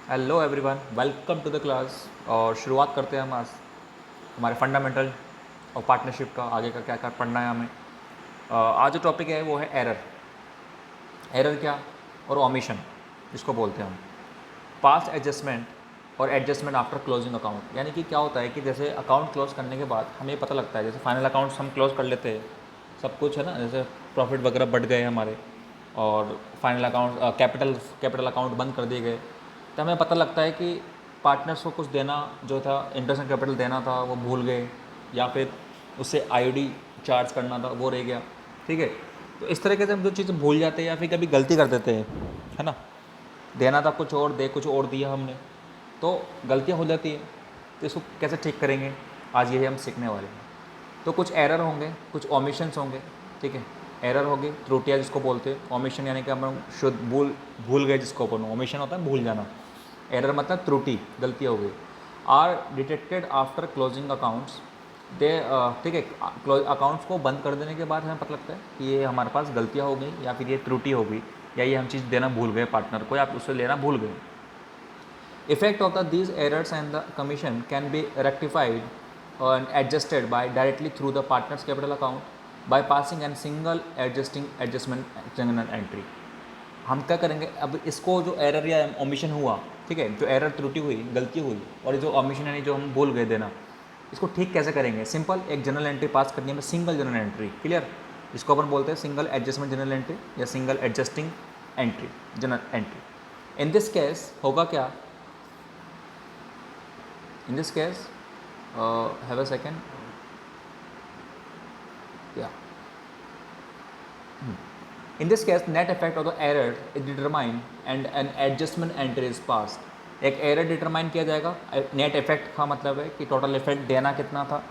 Hello everyone, welcome to the class. और शुरुआत करते हैं हम आज हमारे फंडामेंटल और पार्टनरशिप का। आगे का क्या क्या पढ़ना है हमें। आज जो टॉपिक है वो है एरर। एरर क्या और ओमिशन जिसको बोलते हैं हम। पास्ट एडजस्टमेंट और एडजस्टमेंट आफ्टर क्लोजिंग अकाउंट। यानी कि क्या होता है कि जैसे अकाउंट क्लोज करने के बाद हमें पता लगता है, जैसे फाइनल अकाउंट्स हम क्लोज कर लेते हैं, सब कुछ है ना, जैसे प्रॉफिट वगैरह बढ़ गए हमारे और फाइनल अकाउंट कैपिटल अकाउंट बंद कर दिए गए, तो हमें पता लगता है कि पार्टनर्स को कुछ देना जो था, इंटरेस्ट एंड कैपिटल देना था, वो भूल गए, या फिर उससे आईओडी चार्ज करना था वो रह गया। ठीक है, तो इस तरीके से हम जो चीज़ें भूल जाते हैं या फिर कभी गलती कर देते हैं, है ना, देना था कुछ और, दे कुछ और दिया हमने, तो गलतियाँ हो जाती है। तो इसको कैसे ठीक करेंगे, आज यही हम सीखने वाले हैं। तो कुछ एरर होंगे, कुछ ओमिशंस होंगे। ठीक है, एरर होगी, त्रुटियाँ जिसको बोलते हैं। ओमिशन यानी कि हम शुद्ध भूल गए जिसको अपन, ओमिशन होता है भूल जाना। एरर मतलब त्रुटि, गलती हो गई। Are detected after closing accounts. दे ठीक है, अकाउंट्स को बंद कर देने के बाद हमें पता लगता है कि ये हमारे पास गलतियाँ हो गई, या फिर ये त्रुटि हो गई, या ये हम चीज़ देना भूल गए पार्टनर को, या उससे लेना भूल गए। Effect of these errors and the commission can be rectified and adjusted by directly through the partner's capital account by passing a single adjustment journal entry. हम क्या करेंगे अब, इसको जो एरर या ओमिशन हुआ, ठीक है, जो एरर त्रुटि हुई, गलती हुई, और जो ओमिशन यानी जो हम भूल गए देना, इसको ठीक कैसे करेंगे। सिंपल, एक जनरल एंट्री पास करनी है, सिंगल जनरल एंट्री। क्लियर, जिसको अपन बोलते हैं सिंगल एडजस्टमेंट जनरल एंट्री या single adjusting entry, general entry. In this case होगा क्या, in this case have a second, yeah, in this case net effect of the error is determined and an adjustment entry is passed. एक error determine किया जाएगा, net effect का मतलब है कि total effect देना कितना था,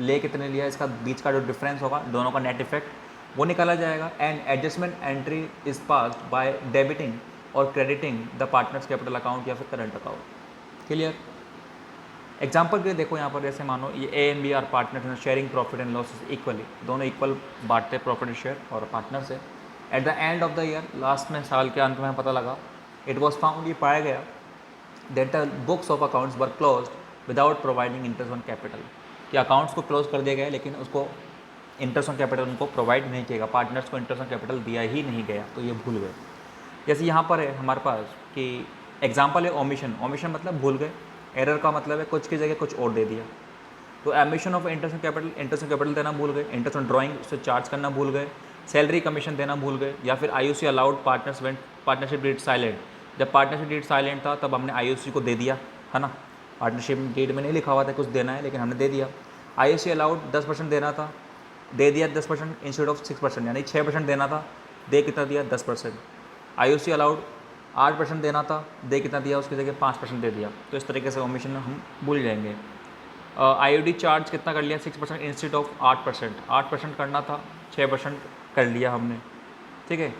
ले कितने लिया, इसका बीच का जो डिफरेंस होगा दोनों का नेट इफेक्ट वो निकाला जाएगा। And adjustment entry is passed by debiting और crediting the partners capital account या फिर करंट अकाउंट। क्लियर। एग्जाम्पल के लिए देखो यहाँ पर, जैसे मानो ये A and B are partners sharing profit and losses equally, दोनों इक्वल बांटते प्रॉफिट शेयर और पार्टनर से। At the end of the year, last में साल के अंत में पता लगा, इट वॉज फाउंड, ये पाया गया, that the books of accounts were closed without providing interest on capital, कि अकाउंट्स को क्लोज कर दिया गया लेकिन उसको इंटरेस्ट ऑन कैपिटल उनको प्रोवाइड नहीं किया, पार्टनर्स को इंटरेस्ट ऑन कैपिटल दिया ही नहीं गया, तो ये भूल गए। जैसे यहाँ पर है हमारे पास कि एग्जाम्पल है ओमिशन। ओमिशन मतलब भूल गए, एरर का मतलब है कुछ की जगह कुछ और दे दिया। तो emission of interest on capital, interest on capital देना भूल गए, इंटरेस्ट ऑन ड्राइंग उससे चार्ज करना भूल गए, सैलरी कमीशन देना भूल गए, या फिर IOC allowed partners went partnership deed silent. जब पार्टनरशिप डीड साइलेंट था तब हमने आईओसी को दे दिया, है ना, पार्टनरशिप डीड में नहीं लिखा हुआ था कुछ देना है लेकिन हमने दे दिया। आईओसी अलाउड 10% देना था, दे दिया 10% इंस्टेड ऑफ 6%, यानी 6% देना था, दे कितना दिया 10%। आईओसी अलाउड 8% देना था, दे कितना दिया, उसकी जगह 5% दे दिया। तो इस तरीके से ओमिशन हम भूल जाएंगे। आईओडी चार्ज कितना कर लिया, 6% इंस्टेड ऑफ 8%, 8% करना था, 6% कर लिया हमने। ठीक है,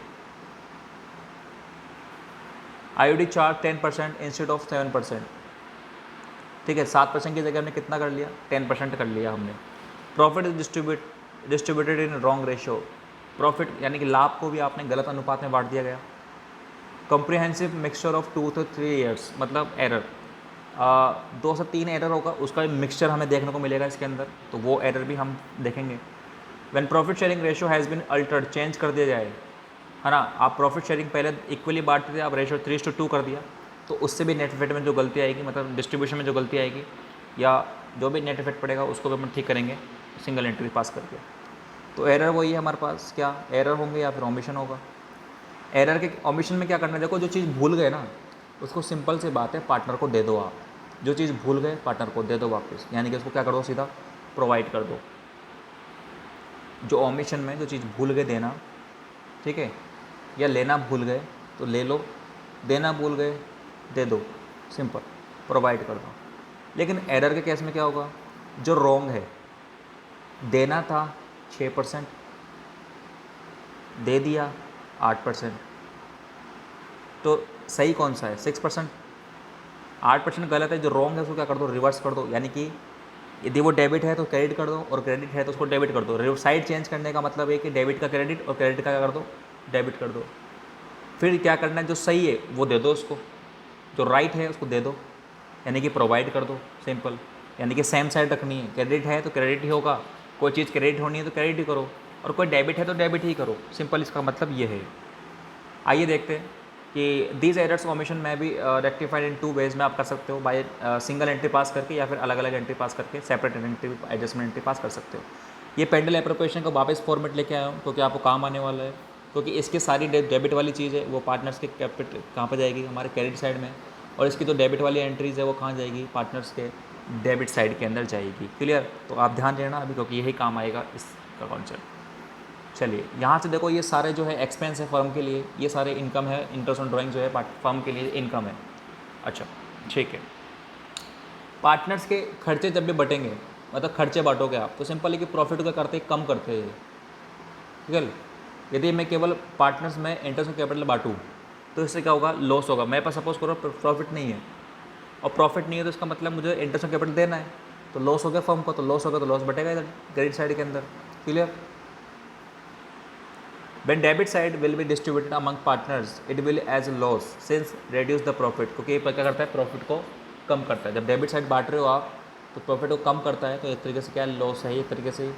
आईओडी चार्ज 10% इंस्टेड ऑफ 7%। ठीक है, 7% की जगह हमने कितना कर लिया, 10% कर लिया हमने। Profit is distributed in wrong ratio, profit यानी कि लाभ को भी आपने गलत अनुपात में बांट दिया गया। Comprehensive mixture of 2 to 3 years, मतलब एरर 2 से 3 एरर होगा, उसका मिक्सचर हमें देखने को मिलेगा इसके अंदर, तो वो एरर भी हम देखेंगे। When profit sharing ratio has been Altered, change कर दिया जाए, है ना, आप प्रॉफिट शेयरिंग पहले इक्वली बांटते थे, आप रेशियो 3:2 कर दिया, तो उससे भी नेट इफेक्ट में जो गलती आएगी, मतलब डिस्ट्रीब्यूशन में जो गलती आएगी या जो भी नेट इफेक्ट पड़ेगा उसको भी हम ठीक करेंगे सिंगल एंट्री पास करके। तो एरर वही है हमारे पास, क्या एरर होंगे या फिर ओमिशन होगा। एरर के ओमिशन में क्या करना है, देखो जो चीज़ भूल गए ना उसको सिंपल सी बात है, पार्टनर को दे दो। आप जो चीज़ भूल गए पार्टनर को दे दो वापस, यानी कि उसको क्या कर दो, सीधा प्रोवाइड कर दो। जो ओमिशन में जो चीज़ भूल गए देना, ठीक है, या लेना भूल गए तो ले लो, देना भूल गए दे दो, सिंपल प्रोवाइड कर दो। लेकिन एरर के केस में क्या होगा, जो रॉन्ग है, देना था 6%, दे दिया 8%, तो सही कौन सा है, 6%। 8% गलत है, जो रॉन्ग है उसको क्या कर दो, रिवर्स कर दो। यानी कि यदि वो डेबिट है तो क्रेडिट कर दो, और क्रेडिट है तो उसको डेबिट कर दो। साइड चेंज करने का मतलब है कि डेबिट का क्रेडिट और क्रेडिट का क्या कर दो, डेबिट कर दो। फिर क्या करना है, जो सही है वो दे दो उसको, जो राइट है उसको दे दो, यानी कि प्रोवाइड कर दो, सिंपल। यानी कि सेम साइड रखनी है, क्रेडिट है तो क्रेडिट ही होगा, कोई चीज़ क्रेडिट होनी है तो क्रेडिट ही करो, और कोई डेबिट है तो डेबिट ही करो, सिंपल इसका मतलब ये है। आइए देखते हैं कि दीज एरर्स ओमिशन में भी रेक्टिफाइड इन 2 वेज में आप कर सकते हो, बाय सिंगल एंट्री पास करके या फिर अलग अलग एंट्री पास करके, सेपरेट एंट्री एडजस्टमेंट एंट्री पास कर सकते हो। ये पेंडल एप्रोप्रिएशन का वापस फॉर्मेट लेके आया हूँ क्योंकि आपको काम आने वाला है, क्योंकि इसकी सारी डेबिट वाली चीज़ है वो पार्टनर्स के कैपिटल कहाँ पर जाएगी, हमारे क्रेडिट साइड में, और इसकी जो डेबिट वाली एंट्रीज़ है वो कहाँ जाएगी, पार्टनर्स के डेबिट साइड के अंदर जाएगी। क्लियर? तो आप ध्यान देना अभी, क्योंकि यही काम आएगा इसका कॉन्सेप्ट। चलिए यहाँ से देखो, ये सारे जो है एक्सपेंस है फर्म के लिए, ये सारे इनकम है, इंटरेस्ट ऑन ड्राइंग जो है फर्म के लिए इनकम है। अच्छा ठीक है। पार्टनर्स के खर्चे जब भी बटेंगे, मतलब खर्चे बांटोगे आप, तो सिंपल है कि प्रॉफिट का करते कम करते हैं, ठीक है। यदि मैं केवल पार्टनर्स में इंटरेस्ट ऑन कैपिटल बांटूँ तो इससे क्या होगा, लॉस होगा। मेरे पास सपोज करो प्रॉफिट नहीं है, और प्रॉफिट नहीं है तो इसका मतलब मुझे इंटरेस्ट ऑन कैपिटल देना है, तो लॉस हो गया फर्म को, तो लॉस होगा तो लॉस बटेगा इधर क्रेडिट साइड के अंदर। Clear? When debit side will be distributed among partners, it will as a loss since reduce the profit, क्योंकि ये क्या करता है, प्रॉफिट को कम करता है। जब डेबिट साइड बांट रहे हो आप तो प्रॉफिट को कम करता है, तो एक तरीके से क्या लॉस है, एक तरीके से।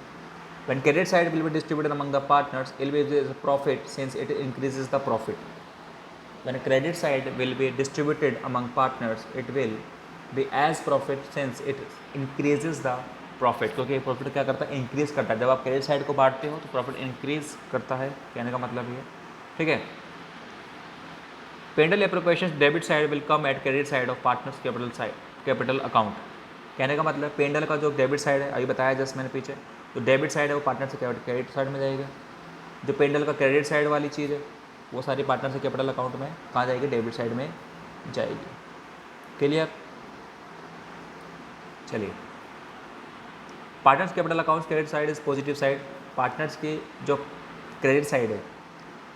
When credit side will be distributed among the partners, it will be as a profit since it increases the profit. When credit side will be distributed among partners, it will be as profit since it increases the profit, क्योंकि profit क्या करता है, increase करता है। जब आप credit side को बांटते हो तो प्रॉफिट इंक्रीज़ करता है, कहने का मतलब ये, ठीक है। P&L appropriation debit side will come at credit side of partners capital account, कहने का मतलब पेंडल का जो डेबिट साइड है, अभी बताया जस्ट मैंने पीछे, तो डेबिट साइड है वो पार्टनर से क्रेडिट साइड में जाएगा। जो पेंडल का क्रेडिट साइड वाली चीज़ है वो सारी पार्टनर से कैपिटल अकाउंट में कहाँ जाएगी, डेबिट साइड में जाएगी। क्लियर? चलिए, partners capital accounts credit side is positive side. Partners की जो क्रेडिट साइड है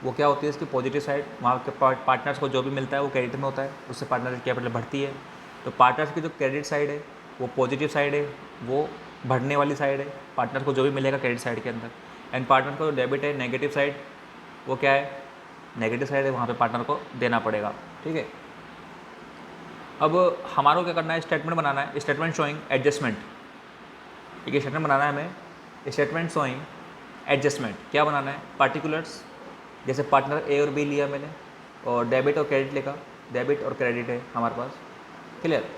वो क्या होती है, इसकी पॉजिटिव साइड। वहाँ के पार्टनर्स को जो भी मिलता है वो क्रेडिट में होता है, उससे पार्टनर की कैपिटल बढ़ती है। तो पार्टनर्स की जो क्रेडिट साइड है वो पॉजिटिव साइड है, वो बढ़ने वाली साइड है, पार्टनर को जो भी मिलेगा क्रेडिट साइड के अंदर। एंड पार्टनर को जो डेबिट है नेगेटिव साइड, वो क्या है, नेगेटिव साइड है, वहाँ पर पार्टनर को देना पड़ेगा, ठीक है। अब हमारे को क्या करना है, स्टेटमेंट बनाना है, स्टेटमेंट शोइंग एडजस्टमेंट। एक स्टेटमेंट बनाना है हमें, स्टेटमेंट शोइंग एडजस्टमेंट। क्या बनाना है, पार्टिकुलर्स, जैसे पार्टनर ए और बी लिया मैंने, और डेबिट और क्रेडिट लिखा, डेबिट और क्रेडिट है हमारे पास। क्लियर?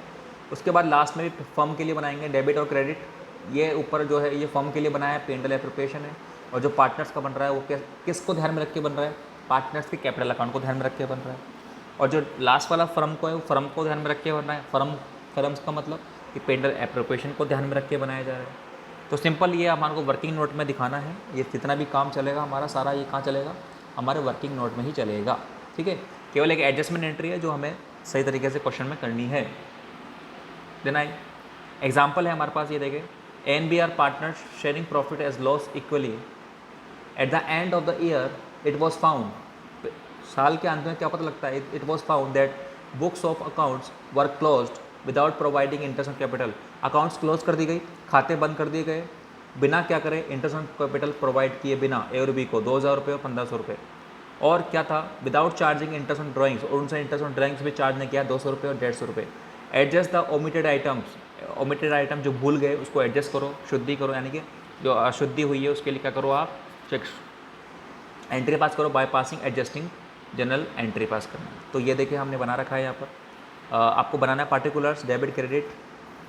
उसके बाद लास्ट में भी फर्म के लिए बनाएंगे डेबिट और क्रेडिट। ये ऊपर जो है ये फर्म के लिए बनाया है, पेंडल एप्रोप्रिएशन है। और जो पार्टनर्स का बन रहा है वो किसको ध्यान में रख के बन रहा है, पार्टनर्स के कैपिटल अकाउंट को ध्यान में रख के बन रहा है। और जो लास्ट वाला फर्म को है वो फर्म को ध्यान में रख के बन रहा है। फर्म्स का मतलब कि पेंडल एप्रोप्रिएशन को ध्यान में रख के बनाया जा रहा है। तो सिंपल ये हमारे को वर्किंग नोट में दिखाना है। ये जितना भी काम चलेगा हमारा सारा, ये कहाँ चलेगा, हमारे वर्किंग नोट में ही चलेगा, ठीक है। केवल एक एडजस्टमेंट एंट्री है जो हमें सही तरीके से क्वेश्चन में करनी है। देन आई एग्जाम्पल है हमारे पास, ये देखें, A and B are partners sharing profit as loss equally. At the end of the year it was found, साल के अंत में क्या पता लगता है, it was found that books of accounts were closed without providing interest on capital. Accounts close कर दी गई, खाते बंद कर दिए गए, बिना क्या करें, इंटरेस्ट ऑन कैपिटल प्रोवाइड किए बिना ए और बी को 2000 रुपये और 1500 रुपये। और क्या था, without charging interest on drawings, और उनसे इंटरेस्ट ऑन ड्राइंग्स भी चार्ज नहीं किया, 200 रुपये और 150 रुपये। Adjust the omitted items, omitted item जो भूल गए उसको एडजस्ट करो, शुद्धि करो, यानी कि जो अशुद्धि हुई है उसके लिए क्या करो आप, चेक एंट्री पास करो by passing adjusting general entry पास करना। तो ये देखिए हमने बना रखा है यहाँ पर। आपको बनाना है पार्टिकुलर्स, डेबिट क्रेडिट,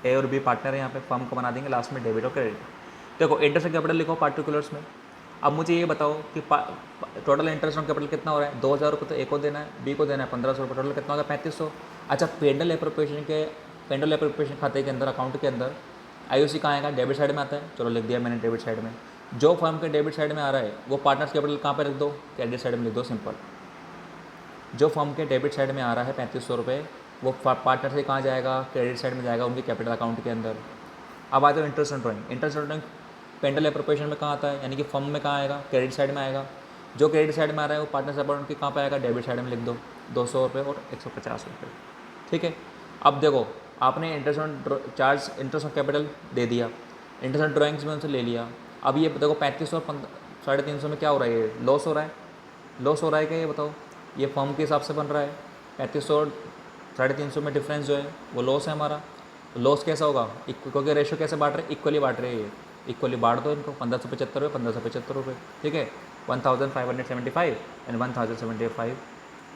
ए और बी पार्टनर है यहाँ पे, फर्म को बना देंगे लास्ट में डेबिट और क्रेडिट। देखो इंटरेस्ट ऑन कैपिटल लिखो पार्टिकुलर्स में। अब मुझे ये बताओ कि टोटल इंटरेस्ट ऑन कैपिटल कितना हो रहा है, 2000 रुपये तो ए को देना है, बी को देना है 1500 रुपये, टोटल कितना होगा 3500। अच्छा, पेंडल एप्रोप्रिएशन खाते के अंदर, अकाउंट के अंदर IOC कहाँ आएगा, डेबिट साइड में आता है, चलो लिख दिया मैंने डेबिट साइड में। जो फर्म के डेबिट साइड में आ रहा है वो पार्टनर्स कैपिटल कहाँ पर रख दो, क्रेडिट साइड में लिख दो, सिंपल। जो फर्म के डेबिट साइड में आ रहा है 3500 रुपये, वो पार्टनर से कहाँ जाएगा, क्रेडिट साइड में जाएगा, उनके कैपिटल अकाउंट के अंदर। अब आ जाओ interest on drawing. Interest on drawing P and L appropriation में कहाँ आता है, यानी कि फर्म में कहाँ आएगा, क्रेडिट साइड में आएगा। जो क्रेडिट साइड में आ रहा है वो पार्टनर अकाउंट के कहाँ पे आएगा, डेबिट साइड में लिख दो, 200 रुपये और 150 रुपये, ठीक है। अब देखो आपने इंटरेस्ट ऑन कैपिटल दे दिया, इंटरेस्ट ऑन ड्राइंग्स में उनसे ले लिया। अब ये देखो 3500 और 350 में क्या हो रहा है, ये लॉस हो रहा है। लॉस हो रहा है क्या, ये बताओ। ये फर्म के हिसाब से बन रहा है 3500 350 में डिफरेंस जो है वो लॉस है हमारा। लॉस कैसा होगा, क्योंकि रेशो कैसे बांट रहे, इक्वली बांट रहे हैं, ये इक्वली बांट दो इनको, 1575 रुपये 1575 रुपये, ठीक है, 1575 एंड 1075।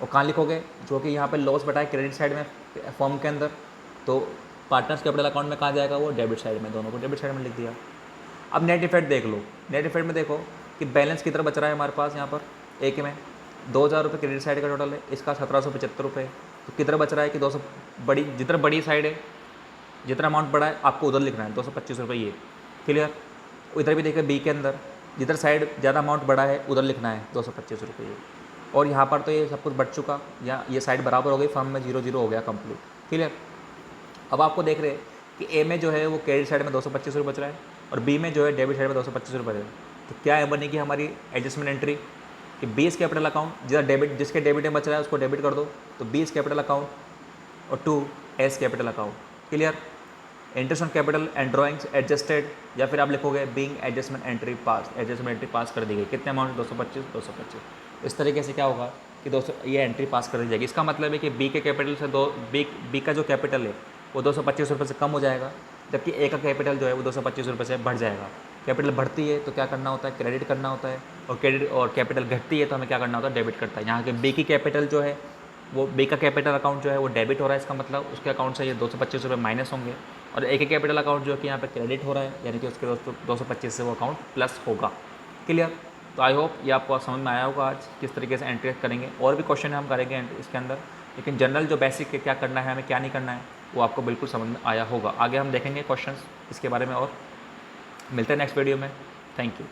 और कहाँ लिखोगे, जो कि यहाँ पे लॉस बटा है क्रेडिट साइड में फॉर्म के अंदर, तो पार्टनर्स कैपिटल अकाउंट में कहाँ जाएगा, वो डेबिट साइड में, दोनों को डेबिट साइड में लिख दिया। अब नेट इफेक्ट देख लो, नेट इफेक्ट में देखो कि बैलेंस कितना बच रहा है हमारे पास यहाँ पर, एक में 2000 रुपये क्रेडिट साइड का टोटल है, इसका 1775 रुपये, तो कितना बच रहा है कि 200, बड़ी जितना बड़ी साइड है, जितना अमाउंट बड़ा है आपको उधर लिखना है 225 रुपये, ये क्लियर। इधर भी देखिए बी के अंदर जिधर साइड ज़्यादा अमाउंट बड़ा है उधर लिखना है 225 रुपये ये। और यहाँ पर तो ये सब कुछ बढ़ चुका, या ये साइड बराबर हो गई, फर्म में 0 0 हो गया कंप्लीट, क्लियर। अब आपको देख रहे हैं कि ए में जो है वो क्रेडिट साइड में 225 रुपये बच रहा है, और बी में जो है डेबिट साइड में 225 रुपये है। तो क्या बनेगी हमारी एडजस्टमेंट एंट्री कि बीस कैपिटल अकाउंट जिधर डेबिट, जिसके डेबिट में बच रहा है उसको डेबिट कर दो, तो बीस कैपिटल अकाउंट और 2 S capital account, clear. Interest on capital and drawings adjusted, या फिर आप लिखोगे बीइंग एडजस्टमेंट एंट्री पास, एडजस्टमेंट एंट्री पास कर दी गई, कितने अमाउंट 225। इस तरीके से क्या होगा कि 200 ये एंट्री पास कर दी जाएगी। इसका मतलब है कि बी के कैपिटल से बी का जो कैपिटल है वो 225 रुपये से कम हो जाएगा, जबकि ए का कैपिटल जो है वो 225 रुपये से बढ़ जाएगा। कैपिटल बढ़ती है तो क्या करना होता है, क्रेडिट करना होता है, और क्रेडिट और कैपिटल घटती है तो हमें क्या करना होता है, डेबिट करता है। यहाँ के बी की कैपिटल जो है वो, बी का कैपिटल अकाउंट जो है वो डेबिट हो रहा है, इसका मतलब उसके अकाउंट से ये 225 रुपये माइनस होंगे, और ए के कैपिटल अकाउंट जो कि यहाँ पे क्रेडिट हो रहा है, यानी कि उसके 225 से वो अकाउंट प्लस होगा, क्लियर। तो आई होप ये आपको समझ में आया होगा आज किस तरीके से एंट्री करेंगे। और भी क्वेश्चन हम करेंगे इसके अंदर, लेकिन जनरल जो बेसिक है क्या करना है हमें क्या नहीं करना है वो आपको बिल्कुल समझ में आया होगा। आगे हम देखेंगे क्वेश्चंस इसके बारे में, और मिलते हैं नेक्स्ट वीडियो में। Thank you.